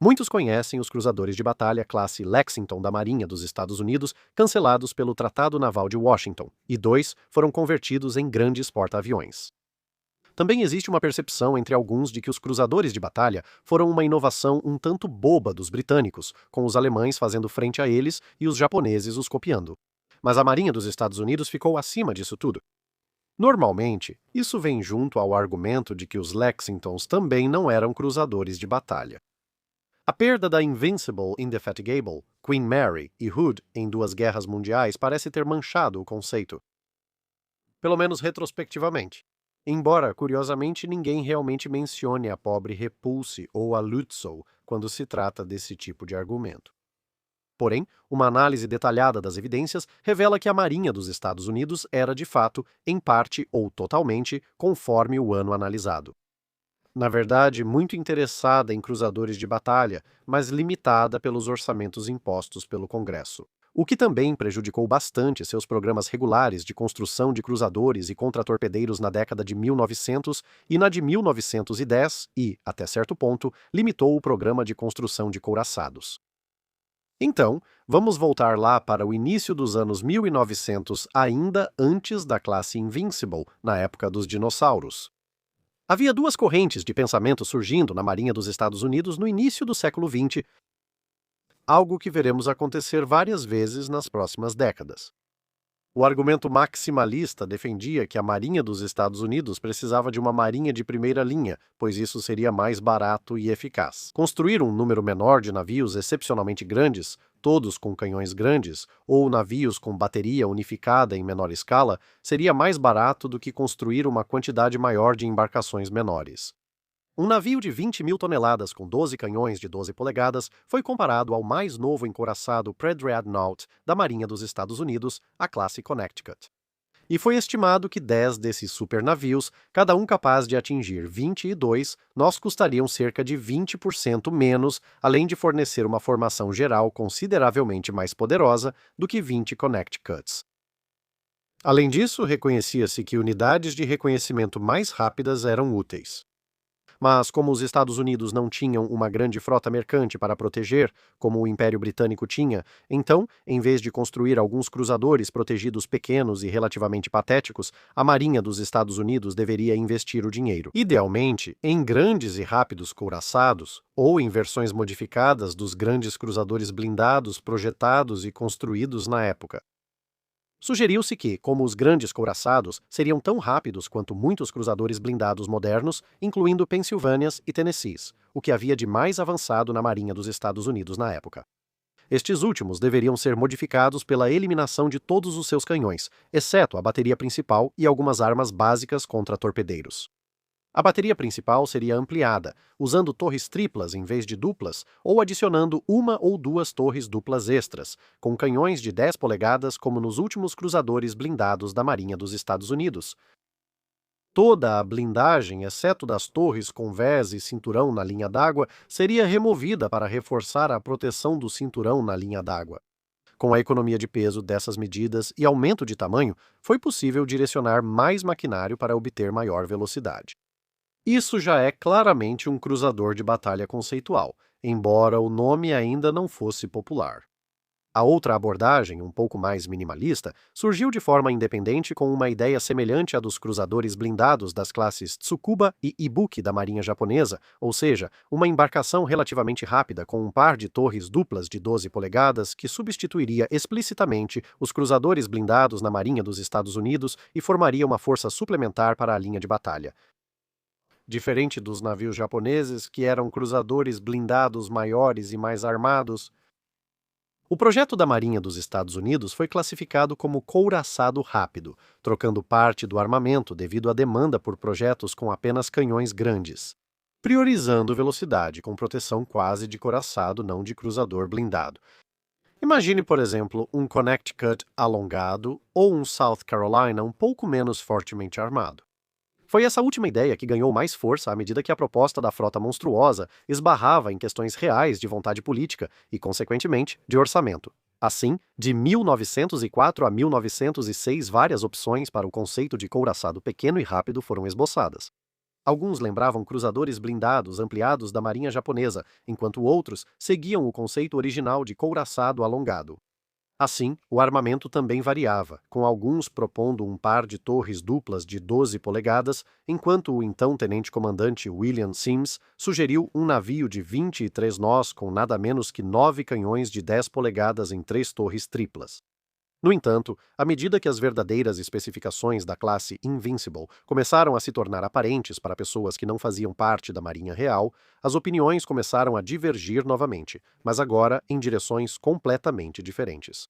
Muitos conhecem os cruzadores de batalha classe Lexington da Marinha dos Estados Unidos, cancelados pelo Tratado Naval de Washington, e dois foram convertidos em grandes porta-aviões. Também existe uma percepção entre alguns de que os cruzadores de batalha foram uma inovação um tanto boba dos britânicos, com os alemães fazendo frente a eles e os japoneses os copiando. Mas a Marinha dos Estados Unidos ficou acima disso tudo. Normalmente, isso vem junto ao argumento de que os Lexingtons também não eram cruzadores de batalha. A perda da Invincible, Indefatigable, Queen Mary e Hood em duas guerras mundiais parece ter manchado o conceito. Pelo menos retrospectivamente. Embora, curiosamente, ninguém realmente mencione a pobre Repulse ou a Lutzow quando se trata desse tipo de argumento. Porém, uma análise detalhada das evidências revela que a Marinha dos Estados Unidos era de fato, em parte ou totalmente, conforme o ano analisado. Na verdade, muito interessada em cruzadores de batalha, mas limitada pelos orçamentos impostos pelo Congresso. O que também prejudicou bastante seus programas regulares de construção de cruzadores e contratorpedeiros na década de 1900 e na de 1910 e, até certo ponto, limitou o programa de construção de couraçados. Então, vamos voltar lá para o início dos anos 1900, ainda antes da classe Invincible, na época dos dinossauros. Havia duas correntes de pensamento surgindo na Marinha dos Estados Unidos no início do século XX, algo que veremos acontecer várias vezes nas próximas décadas. O argumento maximalista defendia que a Marinha dos Estados Unidos precisava de uma marinha de primeira linha, pois isso seria mais barato e eficaz. Construir um número menor de navios excepcionalmente grandes, todos com canhões grandes, ou navios com bateria unificada em menor escala, seria mais barato do que construir uma quantidade maior de embarcações menores. Um navio de 20.000 toneladas com 12 canhões de 12 polegadas foi comparado ao mais novo encouraçado Pre-Dreadnought da Marinha dos Estados Unidos, a classe Connecticut. E foi estimado que 10 desses supernavios, cada um capaz de atingir 22, nós custariam cerca de 20% menos, além de fornecer uma formação geral consideravelmente mais poderosa do que 20 Connecticuts. Além disso, reconhecia-se que unidades de reconhecimento mais rápidas eram úteis. Mas, como os Estados Unidos não tinham uma grande frota mercante para proteger, como o Império Britânico tinha, então, em vez de construir alguns cruzadores protegidos pequenos e relativamente patéticos, a Marinha dos Estados Unidos deveria investir o dinheiro, idealmente, em grandes e rápidos couraçados, ou em versões modificadas dos grandes cruzadores blindados projetados e construídos na época. Sugeriu-se que, como os grandes couraçados seriam tão rápidos quanto muitos cruzadores blindados modernos, incluindo Pennsylvanias e Tennessees, o que havia de mais avançado na Marinha dos Estados Unidos na época. Estes últimos deveriam ser modificados pela eliminação de todos os seus canhões, exceto a bateria principal e algumas armas básicas contra torpedeiros. A bateria principal seria ampliada, usando torres triplas em vez de duplas, ou adicionando uma ou duas torres duplas extras, com canhões de 10 polegadas como nos últimos cruzadores blindados da Marinha dos Estados Unidos. Toda a blindagem, exceto das torres com vés e cinturão na linha d'água, seria removida para reforçar a proteção do cinturão na linha d'água. Com a economia de peso dessas medidas e aumento de tamanho, foi possível direcionar mais maquinário para obter maior velocidade. Isso já é claramente um cruzador de batalha conceitual, embora o nome ainda não fosse popular. A outra abordagem, um pouco mais minimalista, surgiu de forma independente com uma ideia semelhante à dos cruzadores blindados das classes Tsukuba e Ibuki da Marinha Japonesa, ou seja, uma embarcação relativamente rápida com um par de torres duplas de 12 polegadas que substituiria explicitamente os cruzadores blindados na Marinha dos Estados Unidos e formaria uma força suplementar para a linha de batalha. Diferente dos navios japoneses, que eram cruzadores blindados maiores e mais armados, o projeto da Marinha dos Estados Unidos foi classificado como couraçado rápido, trocando parte do armamento devido à demanda por projetos com apenas canhões grandes, priorizando velocidade com proteção quase de couraçado, não de cruzador blindado. Imagine, por exemplo, um Connecticut alongado ou um South Carolina um pouco menos fortemente armado. Foi essa última ideia que ganhou mais força à medida que a proposta da frota monstruosa esbarrava em questões reais de vontade política e, consequentemente, de orçamento. Assim, de 1904 a 1906, várias opções para o conceito de couraçado pequeno e rápido foram esboçadas. Alguns lembravam cruzadores blindados ampliados da marinha japonesa, enquanto outros seguiam o conceito original de couraçado alongado. Assim, o armamento também variava, com alguns propondo um par de torres duplas de 12 polegadas, enquanto o então tenente-comandante William Sims sugeriu um navio de 23 nós com nada menos que 9 canhões de 10 polegadas em 3 torres triplas. No entanto, à medida que as verdadeiras especificações da classe Invincible começaram a se tornar aparentes para pessoas que não faziam parte da Marinha Real, as opiniões começaram a divergir novamente, mas agora em direções completamente diferentes.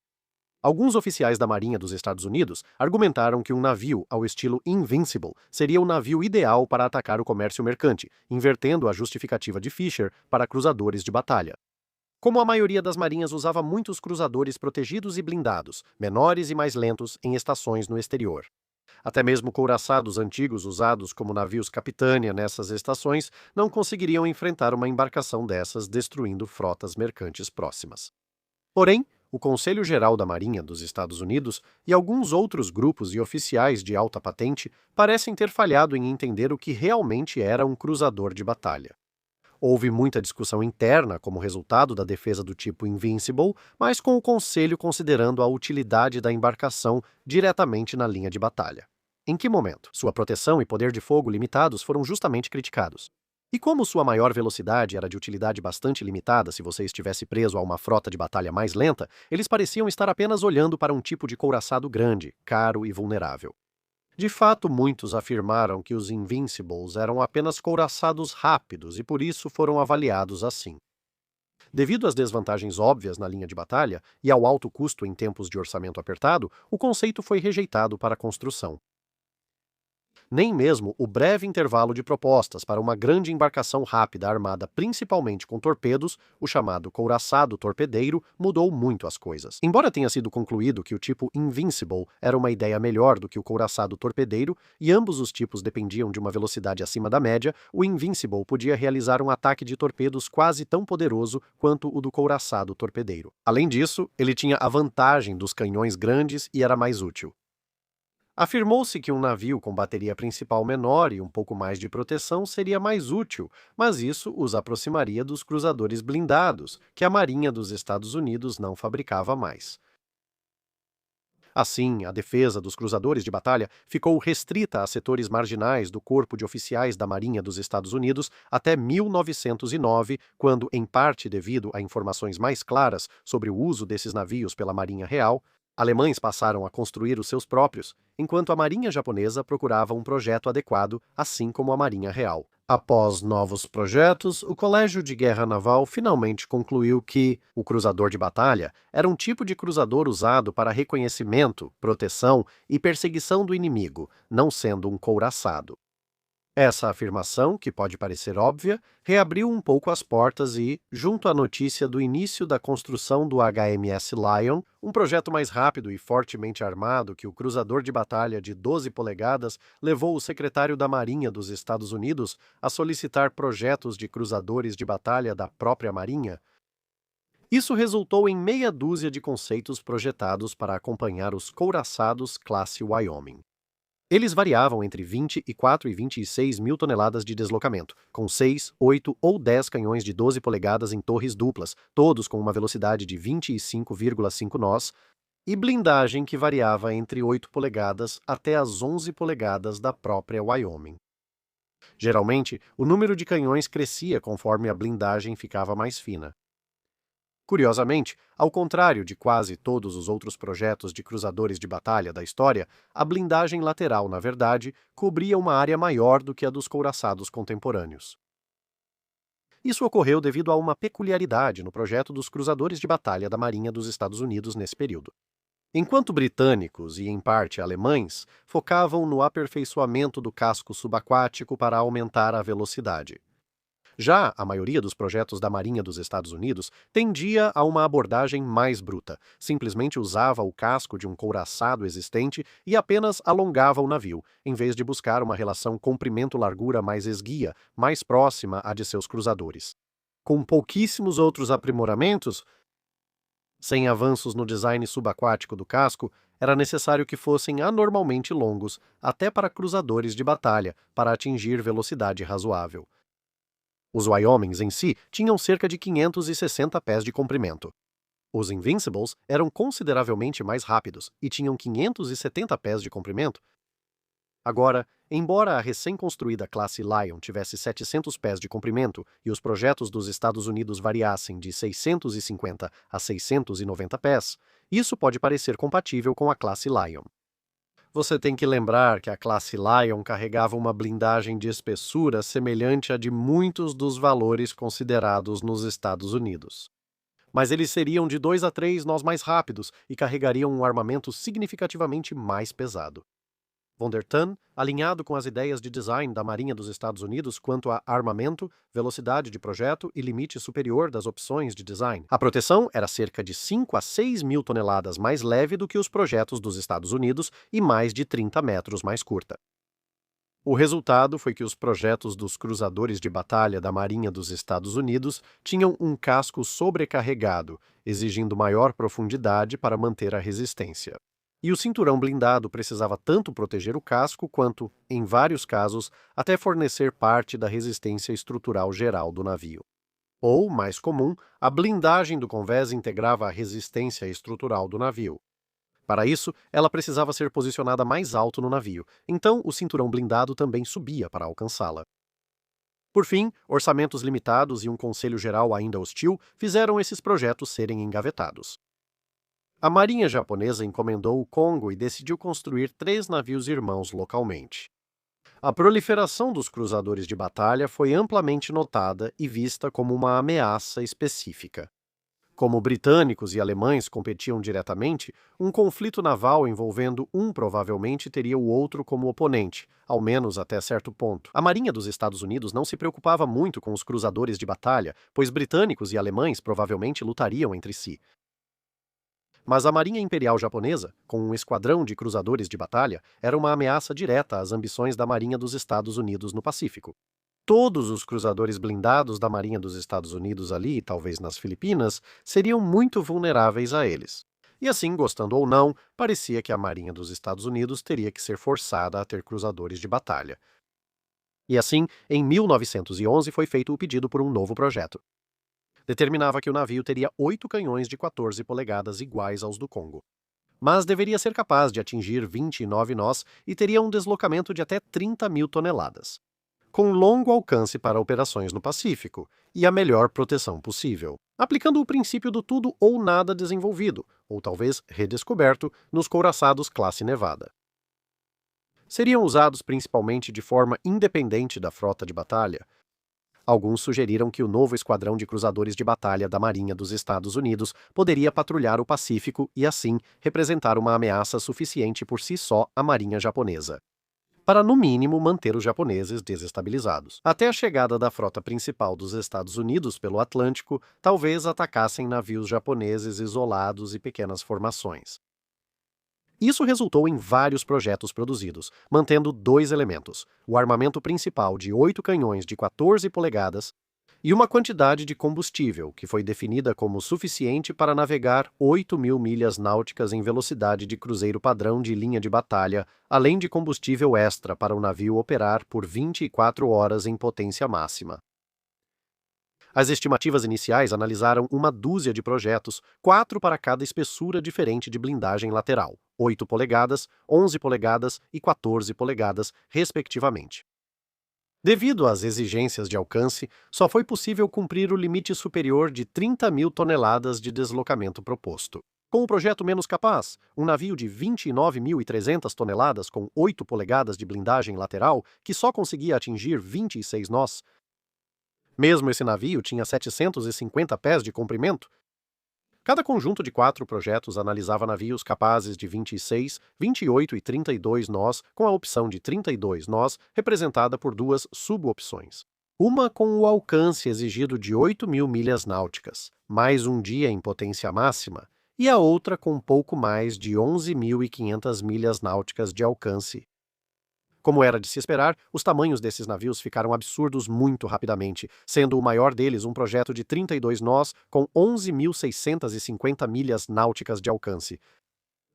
Alguns oficiais da Marinha dos Estados Unidos argumentaram que um navio ao estilo Invincible seria o navio ideal para atacar o comércio mercante, invertendo a justificativa de Fisher para cruzadores de batalha. Como a maioria das marinhas usava muitos cruzadores protegidos e blindados, menores e mais lentos em estações no exterior. Até mesmo couraçados antigos usados como navios capitânia nessas estações não conseguiriam enfrentar uma embarcação dessas, destruindo frotas mercantes próximas. Porém, o Conselho Geral da Marinha dos Estados Unidos e alguns outros grupos e oficiais de alta patente parecem ter falhado em entender o que realmente era um cruzador de batalha. Houve muita discussão interna como resultado da defesa do tipo Invincible, mas com o Conselho considerando a utilidade da embarcação diretamente na linha de batalha. Em que momento sua proteção e poder de fogo limitados foram justamente criticados? E como sua maior velocidade era de utilidade bastante limitada se você estivesse preso a uma frota de batalha mais lenta, eles pareciam estar apenas olhando para um tipo de couraçado grande, caro e vulnerável. De fato, muitos afirmaram que os Invincibles eram apenas couraçados rápidos e por isso foram avaliados assim. Devido às desvantagens óbvias na linha de batalha e ao alto custo em tempos de orçamento apertado, o conceito foi rejeitado para a construção. Nem mesmo o breve intervalo de propostas para uma grande embarcação rápida armada principalmente com torpedos, o chamado couraçado torpedeiro, mudou muito as coisas. Embora tenha sido concluído que o tipo Invincible era uma ideia melhor do que o couraçado torpedeiro, e ambos os tipos dependiam de uma velocidade acima da média, o Invincible podia realizar um ataque de torpedos quase tão poderoso quanto o do couraçado torpedeiro. Além disso, ele tinha a vantagem dos canhões grandes e era mais útil. Afirmou-se que um navio com bateria principal menor e um pouco mais de proteção seria mais útil, mas isso os aproximaria dos cruzadores blindados, que a Marinha dos Estados Unidos não fabricava mais. Assim, a defesa dos cruzadores de batalha ficou restrita a setores marginais do Corpo de Oficiais da Marinha dos Estados Unidos até 1909, quando, em parte devido a informações mais claras sobre o uso desses navios pela Marinha Real, alemães passaram a construir os seus próprios, enquanto a Marinha japonesa procurava um projeto adequado, assim como a Marinha Real. Após novos projetos, o Colégio de Guerra Naval finalmente concluiu que o cruzador de batalha era um tipo de cruzador usado para reconhecimento, proteção e perseguição do inimigo, não sendo um couraçado. Essa afirmação, que pode parecer óbvia, reabriu um pouco as portas e, junto à notícia do início da construção do HMS Lion, um projeto mais rápido e fortemente armado que o cruzador de batalha de 12 polegadas, levou o secretário da Marinha dos Estados Unidos a solicitar projetos de cruzadores de batalha da própria Marinha. Isso resultou em meia dúzia de conceitos projetados para acompanhar os couraçados classe Wyoming. Eles variavam entre 24 e 26 mil toneladas de deslocamento, com 6, 8 ou 10 canhões de 12 polegadas em torres duplas, todos com uma velocidade de 25,5 nós, e blindagem que variava entre 8 polegadas até as 11 polegadas da própria Wyoming. Geralmente, o número de canhões crescia conforme a blindagem ficava mais fina. Curiosamente, ao contrário de quase todos os outros projetos de cruzadores de batalha da história, a blindagem lateral, na verdade, cobria uma área maior do que a dos couraçados contemporâneos. Isso ocorreu devido a uma peculiaridade no projeto dos cruzadores de batalha da Marinha dos Estados Unidos nesse período. Enquanto britânicos e, em parte, alemães focavam no aperfeiçoamento do casco subaquático para aumentar a velocidade. Já a maioria dos projetos da Marinha dos Estados Unidos tendia a uma abordagem mais bruta, simplesmente usava o casco de um couraçado existente e apenas alongava o navio, em vez de buscar uma relação comprimento-largura mais esguia, mais próxima à de seus cruzadores. Com pouquíssimos outros aprimoramentos, sem avanços no design subaquático do casco, era necessário que fossem anormalmente longos, até para cruzadores de batalha, para atingir velocidade razoável. Os Wyomings em si tinham cerca de 560 pés de comprimento. Os Invincibles eram consideravelmente mais rápidos e tinham 570 pés de comprimento. Agora, embora a recém-construída classe Lion tivesse 700 pés de comprimento e os projetos dos Estados Unidos variassem de 650 a 690 pés, isso pode parecer compatível com a classe Lion. Você tem que lembrar que a classe Lion carregava uma blindagem de espessura semelhante à de muitos dos valores considerados nos Estados Unidos. Mas eles seriam de 2 a 3 nós mais rápidos e carregariam um armamento significativamente mais pesado. Von der Tann, alinhado com as ideias de design da Marinha dos Estados Unidos quanto a armamento, velocidade de projeto e limite superior das opções de design. A proteção era cerca de 5 a 6 mil toneladas mais leve do que os projetos dos Estados Unidos e mais de 30 metros mais curta. O resultado foi que os projetos dos cruzadores de batalha da Marinha dos Estados Unidos tinham um casco sobrecarregado, exigindo maior profundidade para manter a resistência. E o cinturão blindado precisava tanto proteger o casco quanto, em vários casos, até fornecer parte da resistência estrutural geral do navio. Ou, mais comum, a blindagem do convés integrava a resistência estrutural do navio. Para isso, ela precisava ser posicionada mais alto no navio, então o cinturão blindado também subia para alcançá-la. Por fim, orçamentos limitados e um conselho geral ainda hostil fizeram esses projetos serem engavetados. A Marinha japonesa encomendou o Congo e decidiu construir 3 navios irmãos localmente. A proliferação dos cruzadores de batalha foi amplamente notada e vista como uma ameaça específica. Como britânicos e alemães competiam diretamente, um conflito naval envolvendo um provavelmente teria o outro como oponente, ao menos até certo ponto. A Marinha dos Estados Unidos não se preocupava muito com os cruzadores de batalha, pois britânicos e alemães provavelmente lutariam entre si. Mas a Marinha Imperial Japonesa, com um esquadrão de cruzadores de batalha, era uma ameaça direta às ambições da Marinha dos Estados Unidos no Pacífico. Todos os cruzadores blindados da Marinha dos Estados Unidos ali, talvez nas Filipinas, seriam muito vulneráveis a eles. E assim, gostando ou não, parecia que a Marinha dos Estados Unidos teria que ser forçada a ter cruzadores de batalha. E assim, em 1911 foi feito o pedido por um novo projeto. Determinava que o navio teria 8 canhões de 14 polegadas iguais aos do Congo. Mas deveria ser capaz de atingir 29 nós e teria um deslocamento de até 30 mil toneladas. Com longo alcance para operações no Pacífico e a melhor proteção possível, aplicando o princípio do tudo ou nada desenvolvido, ou talvez redescoberto, nos couraçados classe Nevada. Seriam usados principalmente de forma independente da frota de batalha. Alguns sugeriram que o novo esquadrão de cruzadores de batalha da Marinha dos Estados Unidos poderia patrulhar o Pacífico e, assim, representar uma ameaça suficiente por si só à Marinha japonesa, para no mínimo manter os japoneses desestabilizados. Até a chegada da frota principal dos Estados Unidos pelo Atlântico, talvez atacassem navios japoneses isolados e pequenas formações. Isso resultou em vários projetos produzidos, mantendo 2 elementos: o armamento principal de 8 canhões de 14 polegadas e uma quantidade de combustível que foi definida como suficiente para navegar 8.000 milhas náuticas em velocidade de cruzeiro padrão de linha de batalha, além de combustível extra para o navio operar por 24 horas em potência máxima. As estimativas iniciais analisaram uma dúzia de projetos, 4 para cada espessura diferente de blindagem lateral, 8 polegadas, 11 polegadas e 14 polegadas, respectivamente. Devido às exigências de alcance, só foi possível cumprir o limite superior de 30 mil toneladas de deslocamento proposto. Com o projeto menos capaz, um navio de 29.300 toneladas com 8 polegadas de blindagem lateral, que só conseguia atingir 26 nós. Mesmo esse navio tinha 750 pés de comprimento. Cada conjunto de 4 projetos analisava navios capazes de 26, 28 e 32 nós, com a opção de 32 nós, representada por 2 subopções. Uma com o alcance exigido de 8.000 milhas náuticas, mais um dia em potência máxima, e a outra com pouco mais de 11.500 milhas náuticas de alcance. Como era de se esperar, os tamanhos desses navios ficaram absurdos muito rapidamente, sendo o maior deles um projeto de 32 nós com 11.650 milhas náuticas de alcance.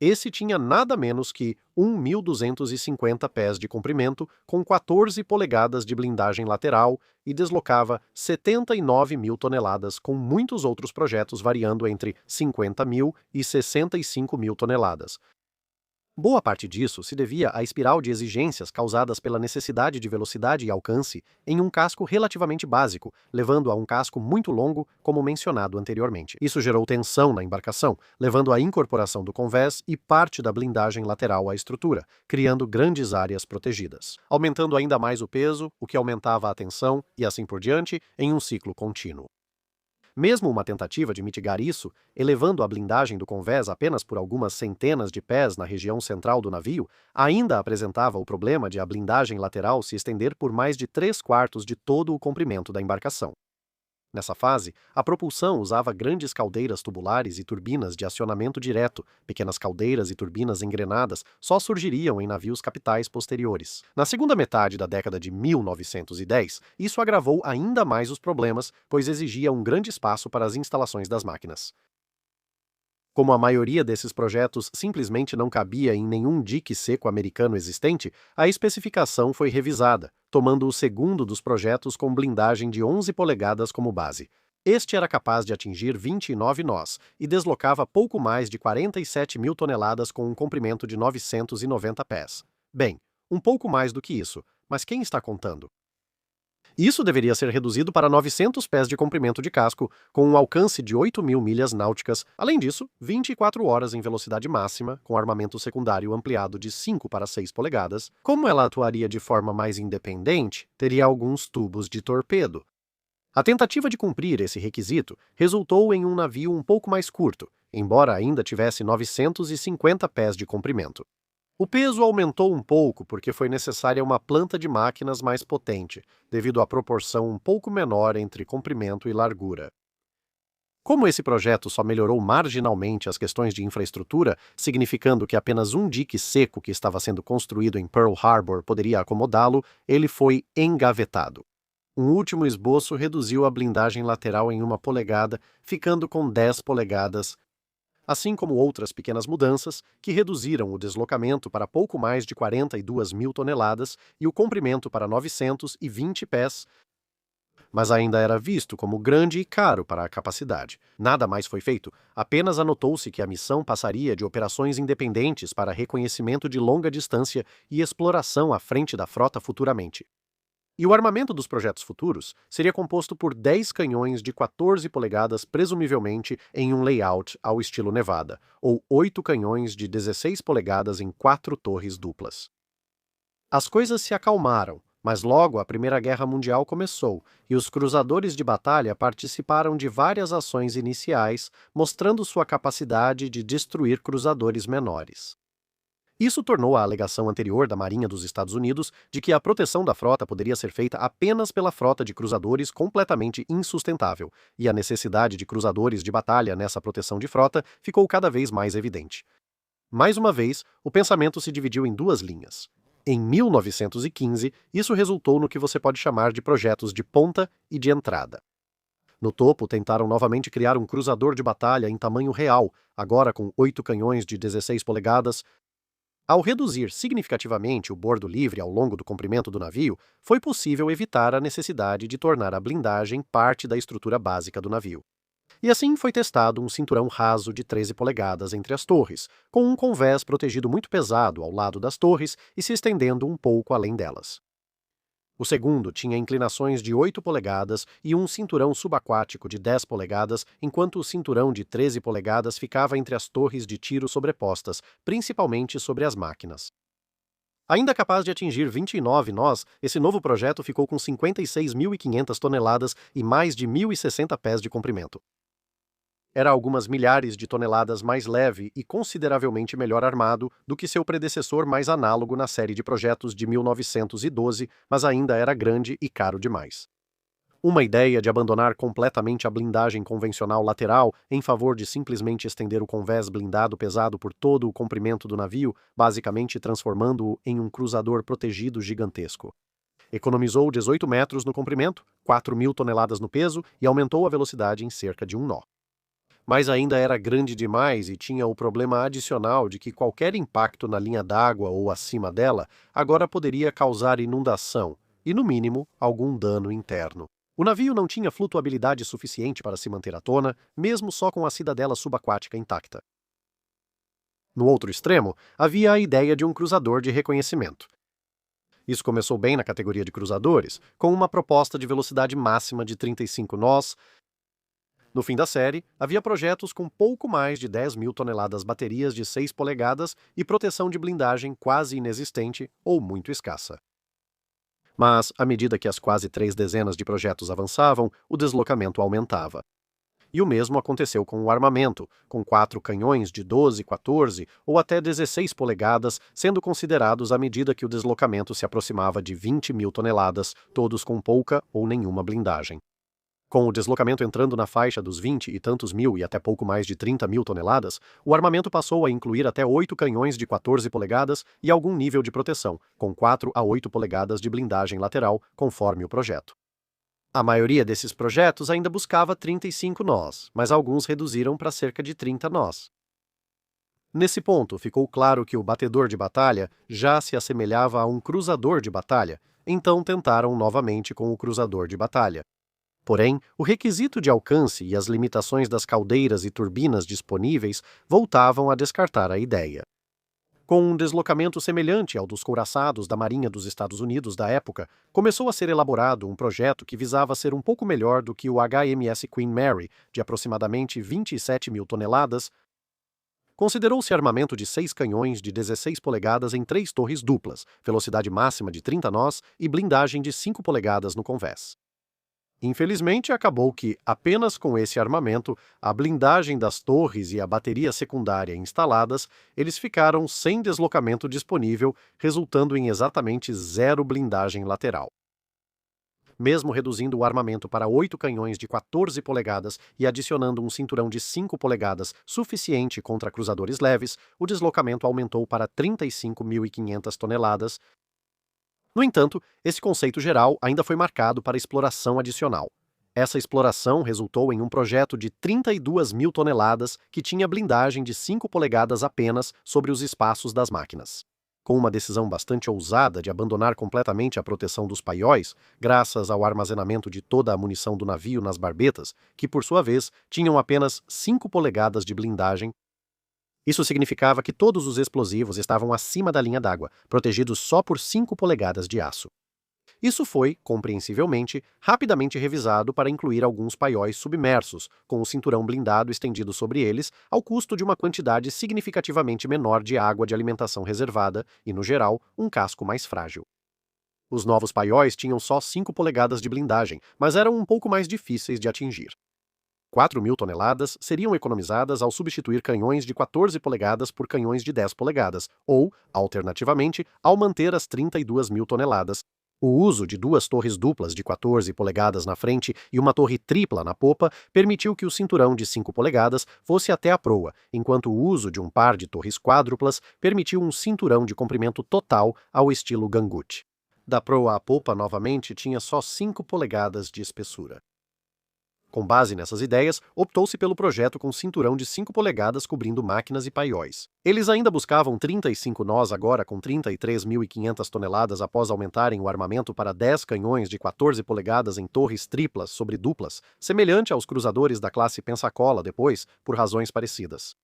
Esse tinha nada menos que 1.250 pés de comprimento, com 14 polegadas de blindagem lateral e deslocava 79 mil toneladas, com muitos outros projetos variando entre 50 mil e 65 mil toneladas. Boa parte disso se devia à espiral de exigências causadas pela necessidade de velocidade e alcance em um casco relativamente básico, levando a um casco muito longo, como mencionado anteriormente. Isso gerou tensão na embarcação, levando à incorporação do convés e parte da blindagem lateral à estrutura, criando grandes áreas protegidas, aumentando ainda mais o peso, o que aumentava a tensão e assim por diante, em um ciclo contínuo. Mesmo uma tentativa de mitigar isso, elevando a blindagem do convés apenas por algumas centenas de pés na região central do navio, ainda apresentava o problema de a blindagem lateral se estender por mais de 3/4 de todo o comprimento da embarcação. Nessa fase, a propulsão usava grandes caldeiras tubulares e turbinas de acionamento direto. Pequenas caldeiras e turbinas engrenadas só surgiriam em navios capitais posteriores. Na segunda metade da década de 1910, isso agravou ainda mais os problemas, pois exigia um grande espaço para as instalações das máquinas. Como a maioria desses projetos simplesmente não cabia em nenhum dique seco americano existente, a especificação foi revisada, tomando o segundo dos projetos com blindagem de 11 polegadas como base. Este era capaz de atingir 29 nós e deslocava pouco mais de 47 mil toneladas com um comprimento de 990 pés. Bem, um pouco mais do que isso, mas quem está contando? Isso deveria ser reduzido para 900 pés de comprimento de casco, com um alcance de 8.000 milhas náuticas. Além disso, 24 horas em velocidade máxima, com armamento secundário ampliado de 5 para 6 polegadas. Como ela atuaria de forma mais independente, teria alguns tubos de torpedo. A tentativa de cumprir esse requisito resultou em um navio um pouco mais curto, embora ainda tivesse 950 pés de comprimento. O peso aumentou um pouco porque foi necessária uma planta de máquinas mais potente, devido à proporção um pouco menor entre comprimento e largura. Como esse projeto só melhorou marginalmente as questões de infraestrutura, significando que apenas um dique seco que estava sendo construído em Pearl Harbor poderia acomodá-lo, ele foi engavetado. Um último esboço reduziu a blindagem lateral em 1 polegada, ficando com 10 polegadas, assim como outras pequenas mudanças que reduziram o deslocamento para pouco mais de 42 mil toneladas e o comprimento para 920 pés, mas ainda era visto como grande e caro para a capacidade. Nada mais foi feito, apenas anotou-se que a missão passaria de operações independentes para reconhecimento de longa distância e exploração à frente da frota futuramente. E o armamento dos projetos futuros seria composto por 10 canhões de 14 polegadas, presumivelmente em um layout ao estilo Nevada, ou 8 canhões de 16 polegadas em 4 torres duplas. As coisas se acalmaram, mas logo a Primeira Guerra Mundial começou e os cruzadores de batalha participaram de várias ações iniciais, mostrando sua capacidade de destruir cruzadores menores. Isso tornou a alegação anterior da Marinha dos Estados Unidos de que a proteção da frota poderia ser feita apenas pela frota de cruzadores completamente insustentável, e a necessidade de cruzadores de batalha nessa proteção de frota ficou cada vez mais evidente. Mais uma vez, o pensamento se dividiu em duas linhas. Em 1915, isso resultou no que você pode chamar de projetos de ponta e de entrada. No topo, tentaram novamente criar um cruzador de batalha em tamanho real, agora com 8 canhões de 16 polegadas. Ao reduzir significativamente o bordo livre ao longo do comprimento do navio, foi possível evitar a necessidade de tornar a blindagem parte da estrutura básica do navio. E assim foi testado um cinturão raso de 13 polegadas entre as torres, com um convés protegido muito pesado ao lado das torres e se estendendo um pouco além delas. O segundo tinha inclinações de 8 polegadas e um cinturão subaquático de 10 polegadas, enquanto o cinturão de 13 polegadas ficava entre as torres de tiro sobrepostas, principalmente sobre as máquinas. Ainda capaz de atingir 29 nós, esse novo projeto ficou com 56.500 toneladas e mais de 1.060 pés de comprimento. Era algumas milhares de toneladas mais leve e consideravelmente melhor armado do que seu predecessor mais análogo na série de projetos de 1912, mas ainda era grande e caro demais. Uma ideia de abandonar completamente a blindagem convencional lateral em favor de simplesmente estender o convés blindado pesado por todo o comprimento do navio, basicamente transformando-o em um cruzador protegido gigantesco. Economizou 18 metros no comprimento, 4.000 toneladas no peso e aumentou a velocidade em cerca de 1 nó. mas ainda era grande demais e tinha o problema adicional de que qualquer impacto na linha d'água ou acima dela agora poderia causar inundação e, no mínimo, algum dano interno. O navio não tinha flutuabilidade suficiente para se manter à tona, mesmo só com a cidadela subaquática intacta. No outro extremo, havia a ideia de um cruzador de reconhecimento. Isso começou bem na categoria de cruzadores, com uma proposta de velocidade máxima de 35 nós. No fim da série, havia projetos com pouco mais de 10.000 toneladas baterias de 6 polegadas e proteção de blindagem quase inexistente ou muito escassa. Mas, à medida que as quase 3 dezenas de projetos avançavam, o deslocamento aumentava. E o mesmo aconteceu com o armamento, com 4 canhões de 12, 14 ou até 16 polegadas sendo considerados à medida que o deslocamento se aproximava de 20.000 toneladas, todos com pouca ou nenhuma blindagem. Com o deslocamento entrando na faixa dos 20 e tantos mil e até pouco mais de 30.000 toneladas, o armamento passou a incluir até 8 canhões de 14 polegadas e algum nível de proteção, com 4 a 8 polegadas de blindagem lateral, conforme o projeto. A maioria desses projetos ainda buscava 35 nós, mas alguns reduziram para cerca de 30 nós. Nesse ponto, ficou claro que o batedor de batalha já se assemelhava a um cruzador de batalha, então tentaram novamente com o cruzador de batalha. Porém, o requisito de alcance e as limitações das caldeiras e turbinas disponíveis voltavam a descartar a ideia. Com um deslocamento semelhante ao dos couraçados da Marinha dos Estados Unidos da época, começou a ser elaborado um projeto que visava ser um pouco melhor do que o HMS Queen Mary, de aproximadamente 27.000 toneladas. Considerou-se armamento de 6 canhões de 16 polegadas em 3 torres duplas, velocidade máxima de 30 nós e blindagem de 5 polegadas no convés. Infelizmente, acabou que, apenas com esse armamento, a blindagem das torres e a bateria secundária instaladas, eles ficaram sem deslocamento disponível, resultando em exatamente 0 blindagem lateral. Mesmo reduzindo o armamento para 8 canhões de 14 polegadas e adicionando um cinturão de 5 polegadas suficiente contra cruzadores leves, o deslocamento aumentou para 35.500 toneladas. No entanto, esse conceito geral ainda foi marcado para exploração adicional. Essa exploração resultou em um projeto de 32.000 toneladas que tinha blindagem de 5 polegadas apenas sobre os espaços das máquinas. Com uma decisão bastante ousada de abandonar completamente a proteção dos paióis, graças ao armazenamento de toda a munição do navio nas barbetas, que por sua vez tinham apenas 5 polegadas de blindagem. Isso significava que todos os explosivos estavam acima da linha d'água, protegidos só por 5 polegadas de aço. Isso foi, compreensivelmente, rapidamente revisado para incluir alguns paióis submersos, com o cinturão blindado estendido sobre eles, ao custo de uma quantidade significativamente menor de água de alimentação reservada e, no geral, um casco mais frágil. Os novos paióis tinham só 5 polegadas de blindagem, mas eram um pouco mais difíceis de atingir. 4.000 toneladas seriam economizadas ao substituir canhões de 14 polegadas por canhões de 10 polegadas, ou, alternativamente, ao manter as 32.000 toneladas. O uso de 2 torres duplas de 14 polegadas na frente e uma torre tripla na popa permitiu que o cinturão de 5 polegadas fosse até a proa, enquanto o uso de um par de torres quádruplas permitiu um cinturão de comprimento total ao estilo Gangut. Da proa à popa, novamente, tinha só 5 polegadas de espessura. Com base nessas ideias, optou-se pelo projeto com cinturão de 5 polegadas cobrindo máquinas e paióis. Eles ainda buscavam 35 nós agora com 33.500 toneladas após aumentarem o armamento para 10 canhões de 14 polegadas em torres triplas sobre duplas, semelhante aos cruzadores da classe Pensacola depois, por razões parecidas.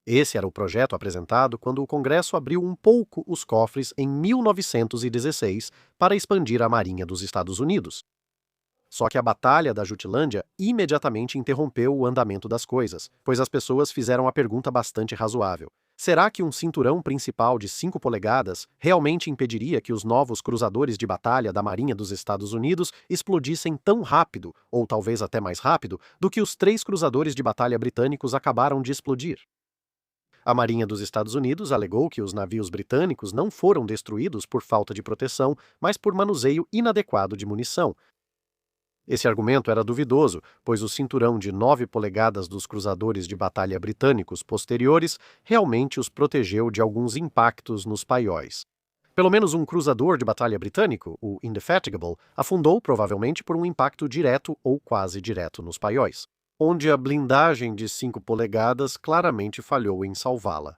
Esse era o projeto apresentado quando o Congresso abriu um pouco os cofres em 1916 para expandir a Marinha dos Estados Unidos. Só que a Batalha da Jutlândia imediatamente interrompeu o andamento das coisas, pois as pessoas fizeram a pergunta bastante razoável. Será que um cinturão principal de 5 polegadas realmente impediria que os novos cruzadores de batalha da Marinha dos Estados Unidos explodissem tão rápido, ou talvez até mais rápido, do que os 3 cruzadores de batalha britânicos acabaram de explodir? A Marinha dos Estados Unidos alegou que os navios britânicos não foram destruídos por falta de proteção, mas por manuseio inadequado de munição. Esse argumento era duvidoso, pois o cinturão de 9 polegadas dos cruzadores de batalha britânicos posteriores realmente os protegeu de alguns impactos nos paióis. Pelo menos um cruzador de batalha britânico, o Indefatigable, afundou provavelmente por um impacto direto ou quase direto nos paióis. onde a blindagem de 5 polegadas claramente falhou em salvá-la.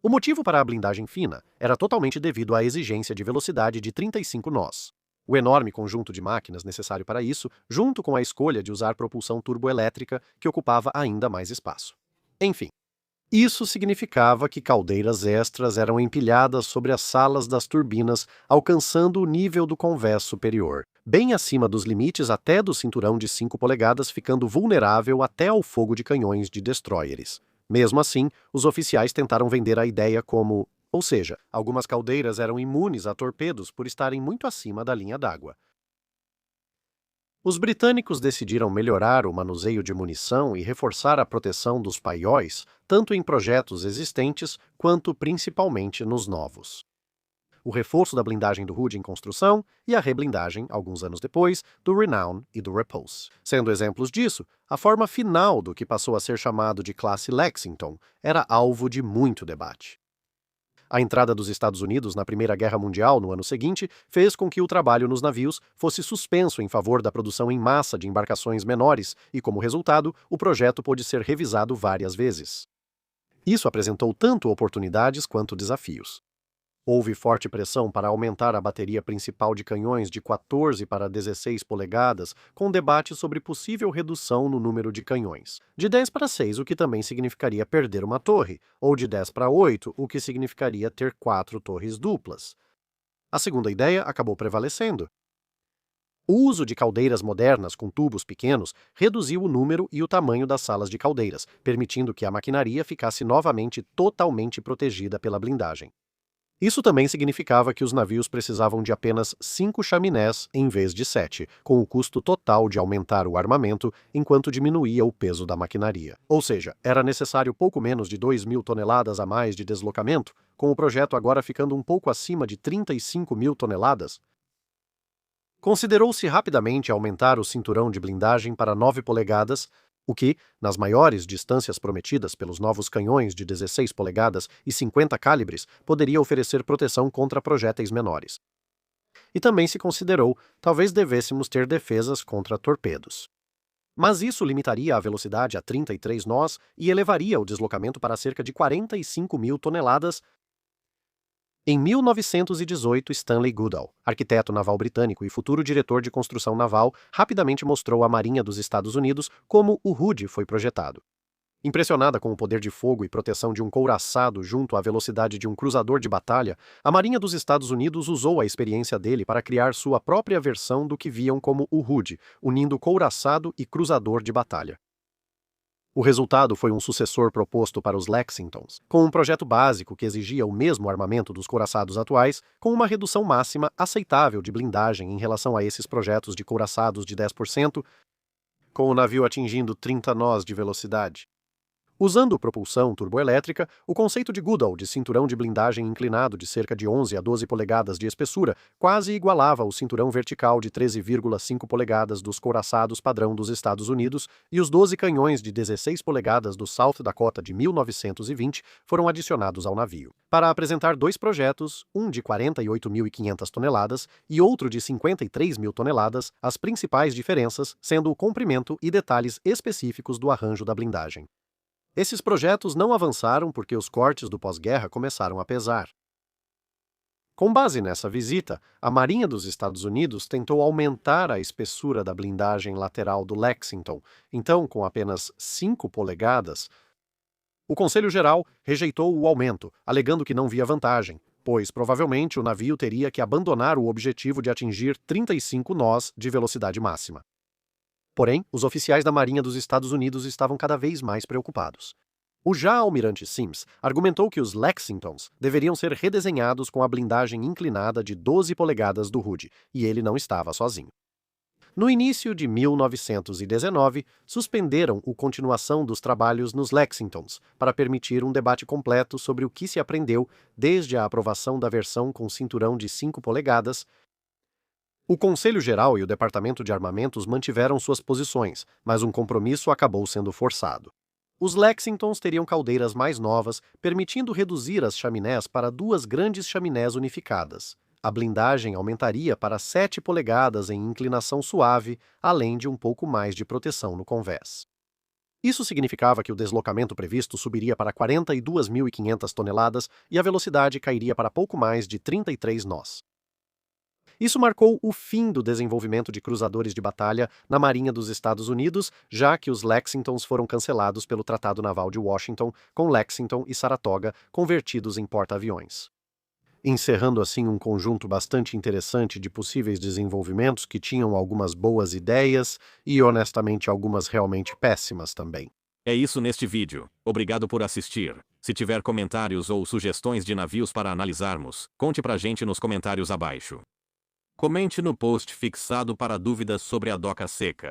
O motivo para a blindagem fina era totalmente devido à exigência de velocidade de 35 nós. O enorme conjunto de máquinas necessário para isso, junto com a escolha de usar propulsão turboelétrica, que ocupava ainda mais espaço. Enfim, isso significava que caldeiras extras eram empilhadas sobre as salas das turbinas, alcançando o nível do convés superior, bem acima dos limites até do cinturão de 5 polegadas, ficando vulnerável até ao fogo de canhões de destroyers. Mesmo assim, os oficiais tentaram vender a ideia como, ou seja, algumas caldeiras eram imunes a torpedos por estarem muito acima da linha d'água. Os britânicos decidiram melhorar o manuseio de munição e reforçar a proteção dos paióis, tanto em projetos existentes quanto principalmente nos novos. O reforço da blindagem do Hood em construção e a reblindagem, alguns anos depois, do Renown e do Repulse. Sendo exemplos disso, a forma final do que passou a ser chamado de classe Lexington era alvo de muito debate. A entrada dos Estados Unidos na Primeira Guerra Mundial no ano seguinte fez com que o trabalho nos navios fosse suspenso em favor da produção em massa de embarcações menores e, como resultado, o projeto pôde ser revisado várias vezes. Isso apresentou tanto oportunidades quanto desafios. Houve forte pressão para aumentar a bateria principal de canhões de 14 para 16 polegadas, com debate sobre possível redução no número de canhões. De 10 para 6, o que também significaria perder uma torre, ou de 10 para 8, o que significaria ter 4 torres duplas. A segunda ideia acabou prevalecendo. O uso de caldeiras modernas com tubos pequenos reduziu o número e o tamanho das salas de caldeiras, permitindo que a maquinaria ficasse novamente totalmente protegida pela blindagem. Isso também significava que os navios precisavam de apenas 5 chaminés em vez de 7, com o custo total de aumentar o armamento enquanto diminuía o peso da maquinaria. Ou seja, era necessário pouco menos de 2.000 toneladas a mais de deslocamento, com o projeto agora ficando um pouco acima de 35.000 toneladas. Considerou-se rapidamente aumentar o cinturão de blindagem para 9 polegadas, o que, nas maiores distâncias prometidas pelos novos canhões de 16 polegadas e 50 calibres, poderia oferecer proteção contra projéteis menores. E também se considerou, talvez devêssemos ter defesas contra torpedos. Mas isso limitaria a velocidade a 33 nós e elevaria o deslocamento para cerca de 45.000 toneladas. Em 1918, Stanley Goodall, arquiteto naval britânico e futuro diretor de construção naval, rapidamente mostrou à Marinha dos Estados Unidos como o Hood foi projetado. Impressionada com o poder de fogo e proteção de um couraçado junto à velocidade de um cruzador de batalha, a Marinha dos Estados Unidos usou a experiência dele para criar sua própria versão do que viam como o Hood, unindo couraçado e cruzador de batalha. O resultado foi um sucessor proposto para os Lexingtons, com um projeto básico que exigia o mesmo armamento dos couraçados atuais, com uma redução máxima aceitável de blindagem em relação a esses projetos de couraçados de 10%, com o navio atingindo 30 nós de velocidade. Usando propulsão turboelétrica, o conceito de Goodall de cinturão de blindagem inclinado de cerca de 11 a 12 polegadas de espessura quase igualava o cinturão vertical de 13,5 polegadas dos couraçados padrão dos Estados Unidos e os 12 canhões de 16 polegadas do South Dakota de 1920 foram adicionados ao navio. Para apresentar dois projetos, um de 48.500 toneladas e outro de 53.000 toneladas, as principais diferenças sendo o comprimento e detalhes específicos do arranjo da blindagem. Esses projetos não avançaram porque os cortes do pós-guerra começaram a pesar. Com base nessa visita, a Marinha dos Estados Unidos tentou aumentar a espessura da blindagem lateral do Lexington, então com apenas 5 polegadas. O Conselho Geral rejeitou o aumento, alegando que não via vantagem, pois provavelmente o navio teria que abandonar o objetivo de atingir 35 nós de velocidade máxima. Porém, os oficiais da Marinha dos Estados Unidos estavam cada vez mais preocupados. O já-almirante Sims argumentou que os Lexingtons deveriam ser redesenhados com a blindagem inclinada de 12 polegadas do Hood, e ele não estava sozinho. No início de 1919, suspenderam a continuação dos trabalhos nos Lexingtons para permitir um debate completo sobre o que se aprendeu desde a aprovação da versão com cinturão de 5 polegadas. O Conselho Geral e o Departamento de Armamentos mantiveram suas posições, mas um compromisso acabou sendo forçado. Os Lexingtons teriam caldeiras mais novas, permitindo reduzir as chaminés para 2 grandes chaminés unificadas. A blindagem aumentaria para 7 polegadas em inclinação suave, além de um pouco mais de proteção no convés. Isso significava que o deslocamento previsto subiria para 42.500 toneladas e a velocidade cairia para pouco mais de 33 nós. Isso marcou o fim do desenvolvimento de cruzadores de batalha na Marinha dos Estados Unidos, já que os Lexingtons foram cancelados pelo Tratado Naval de Washington, com Lexington e Saratoga convertidos em porta-aviões. Encerrando assim um conjunto bastante interessante de possíveis desenvolvimentos que tinham algumas boas ideias e, honestamente, algumas realmente péssimas também. É isso neste vídeo. Obrigado por assistir. Se tiver comentários ou sugestões de navios para analisarmos, conte pra gente nos comentários abaixo. Comente no post fixado para dúvidas sobre a Doca Seca.